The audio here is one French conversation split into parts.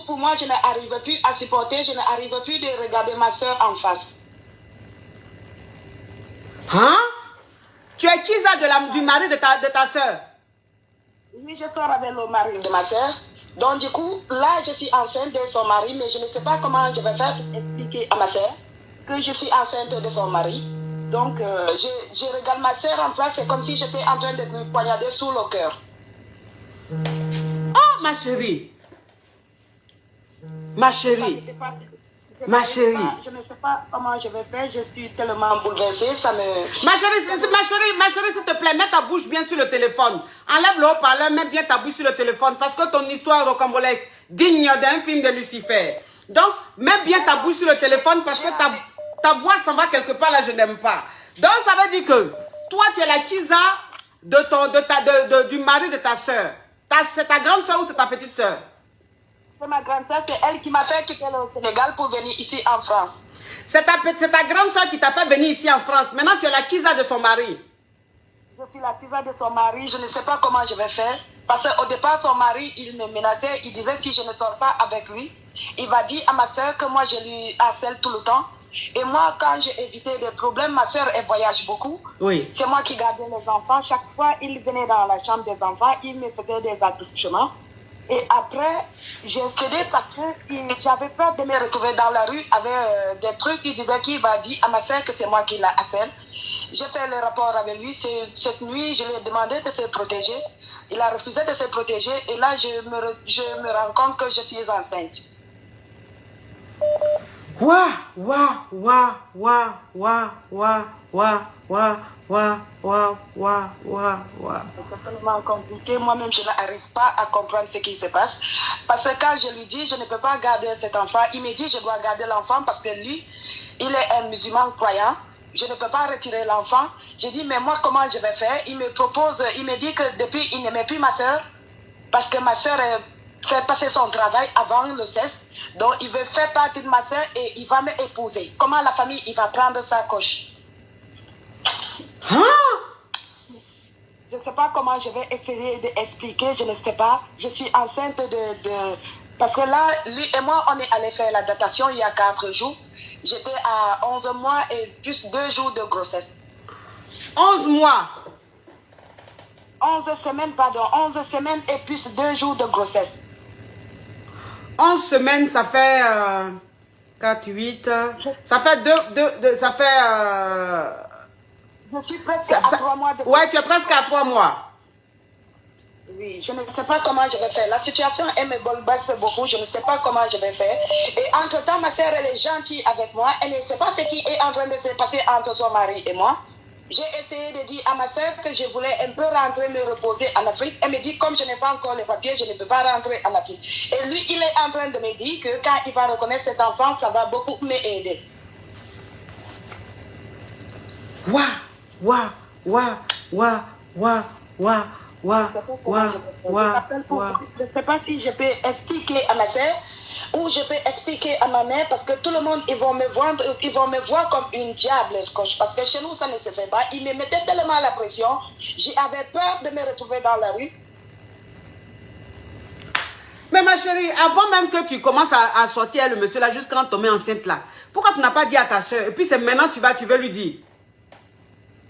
pour moi, je n'arrive plus à supporter, je n'arrive plus de regarder ma soeur en face. Hein? Tu es qui ça du mari de ta soeur? Oui, je sors avec le mari de ma soeur. Donc du coup, là, je suis enceinte de son mari, mais je ne sais pas comment je vais faire pour expliquer à ma soeur que je suis enceinte de son mari. Donc, je regarde ma soeur en face, c'est comme si j'étais en train de lui poignarder sous le cœur. Oh, ma chérie. Ma chérie. Ma chérie. Je ne sais pas comment je vais faire, je suis tellement bouleversée, ça me... Ma chérie, s'il te plaît, mets ta bouche bien sur le téléphone. Enlève le haut-parleur, mets bien ta bouche sur le téléphone, parce que ton histoire est rocambolesque, digne d'un film de Lucifer. Donc, mets bien ta bouche sur le téléphone, parce que ta voix s'en va quelque part, là, je n'aime pas. Donc, ça veut dire que, toi, tu es la Kiza du mari de ta soeur. C'est ta grande soeur ou c'est ta petite soeur? C'est ma grande soeur, c'est elle qui m'a fait quitter le Sénégal pour venir ici en France. C'est ta grande soeur qui t'a fait venir ici en France. Maintenant, tu es la Kiza de son mari. Je suis la Kiza de son mari. Je ne sais pas comment je vais faire. Parce qu'au départ, son mari, il me menaçait. Il disait si je ne sors pas avec lui, il va dire à ma soeur que moi, je lui harcèle tout le temps. Et moi, quand j'ai évité des problèmes, ma soeur, elle voyage beaucoup. Oui. C'est moi qui gardais les enfants. Chaque fois, il venait dans la chambre des enfants, il me faisait des attouchements. Et après, j'ai cédé parce que j'avais peur de me retrouver dans la rue avec des trucs. Il disait qu'il va dire à ma soeur que c'est moi qui la harcèle. J'ai fait le rapport avec lui. Cette nuit, je lui ai demandé de se protéger. Il a refusé de se protéger. Et là, je me rends compte que je suis enceinte. C'est tellement compliqué. Moi-même, je n'arrive pas à comprendre ce qui se passe. Parce que quand je lui dis, je ne peux pas garder cet enfant, il me dit, je dois garder l'enfant parce que lui, il est un musulman croyant. Je ne peux pas retirer l'enfant. Je dis, mais moi, comment je vais faire? Il me propose, il me dit que depuis, il n'aimait plus ma soeur. Parce que ma soeur fait passer son travail avant le cesse. Donc, il veut faire partie de ma soeur et il va m'épouser. Comment la famille, il va prendre sa coche? Hein? Je ne sais pas comment je vais essayer d'expliquer, je ne sais pas. Je suis enceinte Parce que là, lui et moi, on est allé faire la datation il y a 4 jours. J'étais à 11 mois et plus 2 jours de grossesse. 11 mois? 11 semaines, pardon. 11 semaines et plus 2 jours de grossesse. 11 semaines, ça fait 4, 8. Ça fait 2 ça fait... Je suis presque à 3 mois de grossesse. Ouais, tu es presque à 3 mois. Oui, je ne sais pas comment je vais faire. La situation, elle me bouleverse beaucoup. Je ne sais pas comment je vais faire. Et entre-temps, ma soeur, elle est gentille avec moi. Elle ne sait pas ce qui est en train de se passer entre son mari et moi. J'ai essayé de dire à ma soeur que je voulais un peu rentrer, me reposer en Afrique. Elle me dit, comme je n'ai pas encore les papiers, je ne peux pas rentrer en Afrique. Et lui, il est en train de me dire que quand il va reconnaître cet enfant, ça va beaucoup m'aider. Je ne sais pas si je peux expliquer à ma soeur ou je peux expliquer à ma mère parce que tout le monde, ils vont me voir comme une diable, coach. Parce que chez nous, ça ne se fait pas. Ils me mettaient tellement la pression. J'avais peur de me retrouver dans la rue. Mais ma chérie, avant même que tu commences à sortir avec le monsieur là, juste quand tu tombes enceinte là, pourquoi tu n'as pas dit à ta soeur? Et puis c'est maintenant tu veux lui dire.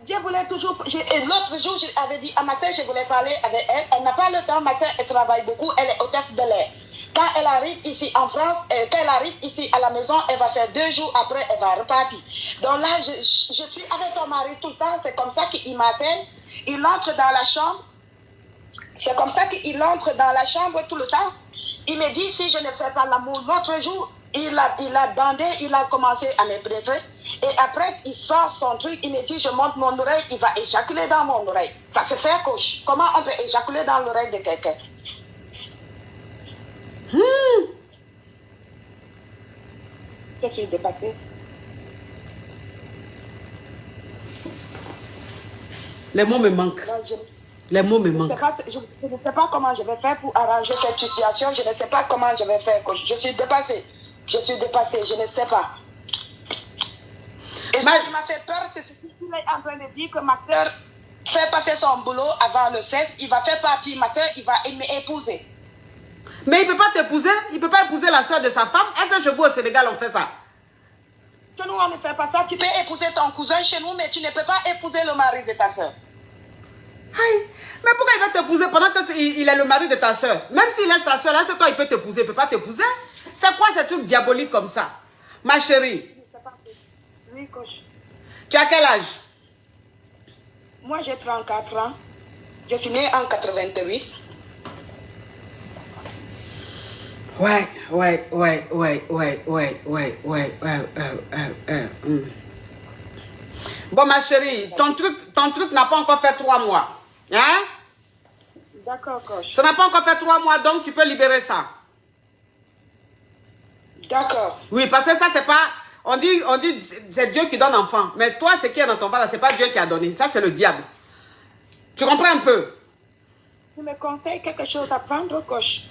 Je voulais toujours... L'autre jour, j'avais dit à ma soeur, je voulais parler avec elle. Elle n'a pas le temps. Ma soeur, elle travaille beaucoup. Elle est hôtesse de l'air. Quand elle arrive ici en France, quand elle arrive ici à la maison, elle va faire 2 jours après, elle va repartir. Donc là, je suis avec ton mari tout le temps. C'est comme ça qu'il m'assène. Il entre dans la chambre. C'est comme ça qu'il entre dans la chambre tout le temps. Il me dit, si je ne fais pas l'amour, l'autre jour, il a bandé, il a commencé à me pénétrer. Et après, il sort son truc, il me dit, je monte mon oreille, il va éjaculer dans mon oreille. Ça se fait, coach. Comment on peut éjaculer dans l'oreille de quelqu'un? Je suis dépassée. Les mots me manquent. Les mots me manquent. Je ne sais pas comment je vais faire pour arranger cette situation. Je ne sais pas comment je vais faire, coach. Je suis dépassée. Je suis dépassée. Je ne sais pas. Et ce qui m'a fait peur, c'est ce qu'il est en train de dire que ma soeur fait passer son boulot avant le 16. Il va faire partie, ma soeur, il va m'épouser. Mais il ne peut pas t'épouser. Il ne peut pas épouser la soeur de sa femme. Est-ce que chez vous au Sénégal, on fait ça? Chez nous, on ne fait pas ça. Tu peux épouser ton cousin chez nous, mais tu ne peux pas épouser le mari de ta soeur. Aïe. Mais pourquoi il va t'épouser pendant qu'il est le mari de ta soeur? Même s'il laisse ta soeur là, c'est toi, il peut t'épouser, il ne peut pas t'épouser. C'est quoi ces trucs diaboliques comme ça? Ma chérie. Oui, coach. Tu as quel âge? Moi, j'ai 34 ans. Je suis née en 88. Ouais. Bon, ma chérie, ton truc n'a pas encore fait 3 mois. Hein? D'accord, coach. Ça n'a pas encore fait 3 mois, donc tu peux libérer ça. D'accord. Oui, parce que ça, c'est pas... On dit c'est Dieu qui donne enfant. Mais toi, ce qui est dans ton ventre, c'est pas Dieu qui a donné. Ça, c'est le diable. Tu comprends un peu? Tu me conseilles quelque chose à prendre, coach?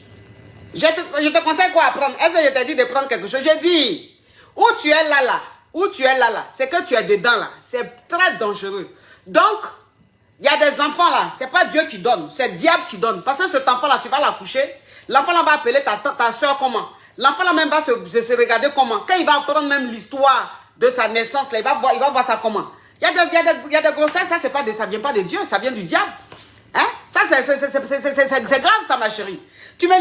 Je te conseille quoi à prendre? Est-ce que je t'ai dit de prendre quelque chose? J'ai dit, où tu es là, c'est que tu es dedans là. C'est très dangereux. Donc, il y a des enfants là, c'est pas Dieu qui donne, c'est le diable qui donne. Parce que cet enfant là, tu vas l'accoucher, l'enfant là va appeler ta soeur comment? L'enfant là même va se regarder comment? Quand il va apprendre même l'histoire de sa naissance là, il va voir ça comment? Il y a des grossesses, ça c'est pas ça vient pas de Dieu, ça vient du diable. Hein? Ça c'est grave ça ma chérie. Tu me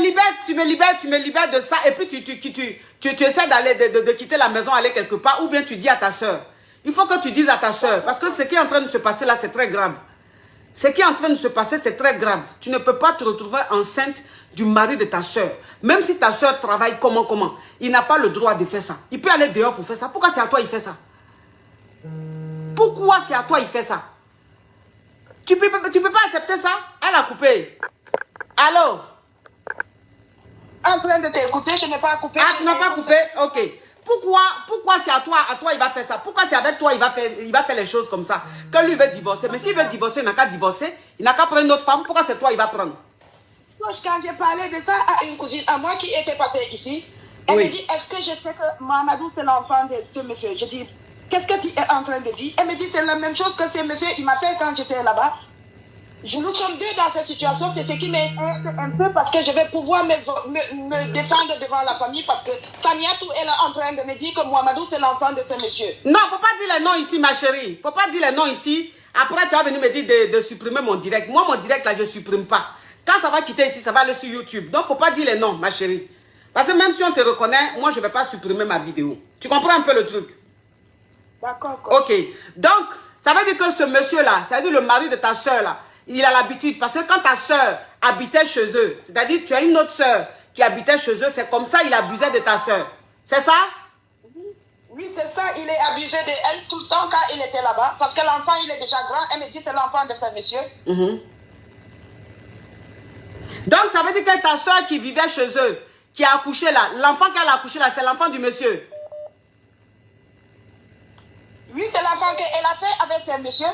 libères de ça et puis tu essaies d'aller de quitter la maison, aller quelque part, ou bien tu dis à ta soeur. Il faut que tu dises à ta soeur, parce que ce qui est en train de se passer là, c'est très grave. Ce qui est en train de se passer, c'est très grave. Tu ne peux pas te retrouver enceinte du mari de ta soeur. Même si ta soeur travaille comment, il n'a pas le droit de faire ça. Il peut aller dehors pour faire ça. Pourquoi c'est à toi il fait ça? Pourquoi c'est à toi il fait ça? Tu peux pas accepter ça? Elle a coupé. Allô? En train de t'écouter, je n'ai pas coupé. Ah, tu n'as pas coupé? Ok. Pourquoi c'est à toi il va faire ça? Pourquoi c'est avec toi il va faire les choses comme ça? Que lui veut divorcer. Mais s'il veut divorcer, il n'a qu'à divorcer. Il n'a qu'à prendre une autre femme. Pourquoi c'est toi il va prendre? Quand j'ai parlé de ça à une cousine à moi qui était passée ici, elle me dit, est-ce que je sais que Mamadou c'est l'enfant de ce monsieur? Je dis, qu'est-ce que tu es en train de dire? Elle me dit, c'est la même chose que ce monsieur, il m'a fait quand j'étais là-bas. Nous sommes deux dans cette situation, c'est ce qui m'aide un peu parce que je vais pouvoir me défendre devant la famille parce que Samiatou elle est en train de me dire que Mohamedou c'est l'enfant de ce monsieur. Non, faut pas dire les noms ici ma chérie. Faut pas dire les noms ici. Après tu vas venir me dire de supprimer mon direct. Moi mon direct là je supprime pas. Quand ça va quitter ici, ça va aller sur YouTube. Donc faut pas dire les noms ma chérie. Parce que même si on te reconnaît, moi je vais pas supprimer ma vidéo. Tu comprends un peu le truc? D'accord. Ok. Donc, ça veut dire que ce monsieur là, ça veut dire le mari de ta soeur là, il a l'habitude, parce que quand ta soeur habitait chez eux, c'est-à-dire tu as une autre soeur qui habitait chez eux, c'est comme ça il abusait de ta soeur. C'est ça? Oui, c'est ça, il est abusé de elle tout le temps quand il était là-bas, parce que l'enfant il est déjà grand, elle me dit c'est l'enfant de ce monsieur. Donc ça veut dire que ta soeur qui vivait chez eux, qui a accouché là, l'enfant qu'elle a accouché là, c'est l'enfant du monsieur. Oui, c'est l'enfant qu'elle a fait avec ce monsieur.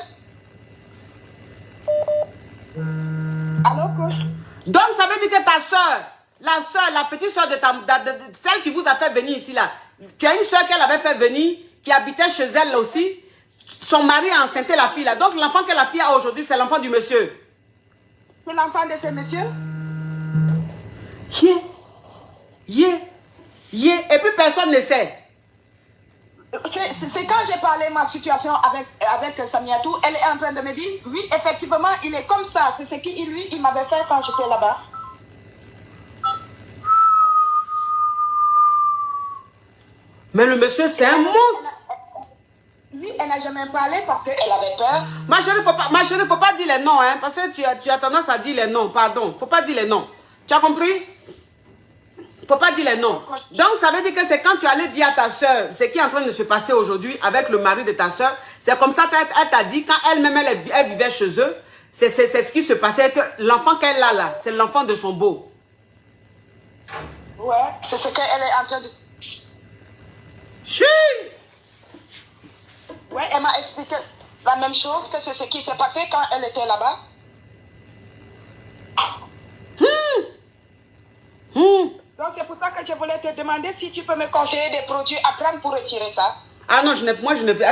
Allô, coach? Donc ça veut dire que ta soeur, la petite soeur de celle qui vous a fait venir ici là, tu as une soeur qu'elle avait fait venir, qui habitait chez elle là aussi, son mari a enceinté la fille là. Donc l'enfant que la fille a aujourd'hui, c'est l'enfant du monsieur. C'est l'enfant de ce monsieur? Et puis personne ne sait. C'est quand j'ai parlé de ma situation avec Samiatou, elle est en train de me dire, oui, effectivement, il est comme ça. C'est ce qu'il lui, il m'avait fait quand j'étais là-bas. Mais le monsieur, c'est un monstre. Lui, elle n'a jamais parlé parce qu'elle avait peur. Ma chérie, faut pas dire les noms, hein, parce que tu as tendance à dire les noms, pardon. Faut pas dire les noms. Tu as compris? Faut pas dire les noms. Donc, ça veut dire que c'est quand tu allais dire à ta soeur ce qui est en train de se passer aujourd'hui avec le mari de ta soeur, c'est comme ça qu'elle t'a dit, quand elle-même, elle vivait chez eux, c'est ce qui se passait, que l'enfant qu'elle a là, c'est l'enfant de son beau. Ouais, c'est ce qu'elle est en train de... Chut! Ouais, elle m'a expliqué la même chose, que c'est ce qui s'est passé quand elle était là-bas. Donc c'est pour ça que je voulais te demander si tu peux me conseiller des produits à prendre pour retirer ça. Ah non, moi je ne fais...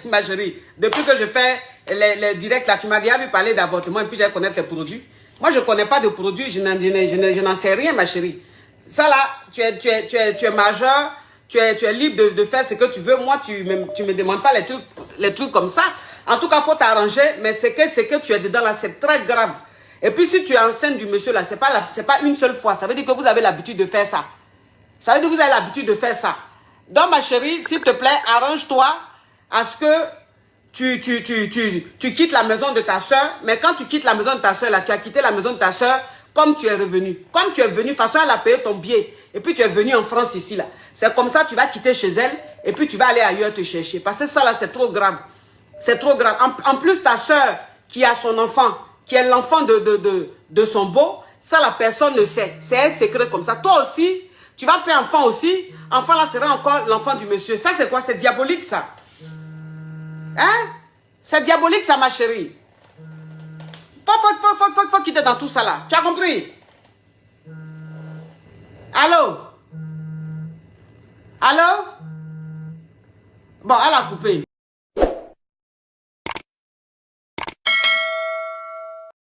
Ma chérie, depuis que je fais les directs là, tu m'as déjà vu parler d'avortement et puis je vais connaître les produits. Moi je ne connais pas de produits, je n'en sais rien ma chérie. Ça là, tu es majeur, tu es libre de faire ce que tu veux. Moi, tu me demandes pas les trucs comme ça. En tout cas, il faut t'arranger, mais c'est que tu es dedans là, c'est très grave. Et puis, si tu es enceinte du monsieur là, c'est pas une seule fois. Ça veut dire que vous avez l'habitude de faire ça. Ça veut dire que vous avez l'habitude de faire ça. Donc, ma chérie, s'il te plaît, arrange-toi à ce que tu quittes la maison de ta soeur. Mais quand tu quittes la maison de ta soeur, là, tu as quitté la maison de ta soeur comme tu es revenu. Comme tu es venu, de toute façon, elle a payé ton billet. Et puis, tu es venu en France ici, là. C'est comme ça, tu vas quitter chez elle. Et puis, tu vas aller ailleurs te chercher. Parce que ça, là, c'est trop grave. C'est trop grave. En plus, ta soeur qui a son enfant, qui est l'enfant de son beau, ça, la personne ne sait. C'est un secret comme ça. Toi aussi, tu vas faire enfant aussi. Enfant, là, sera encore l'enfant du monsieur. Ça, c'est quoi? C'est diabolique, ça. Hein? C'est diabolique, ça, ma chérie. Faut quitter dans tout ça, là. Tu as compris? Allô? Allô? Bon, elle a coupé.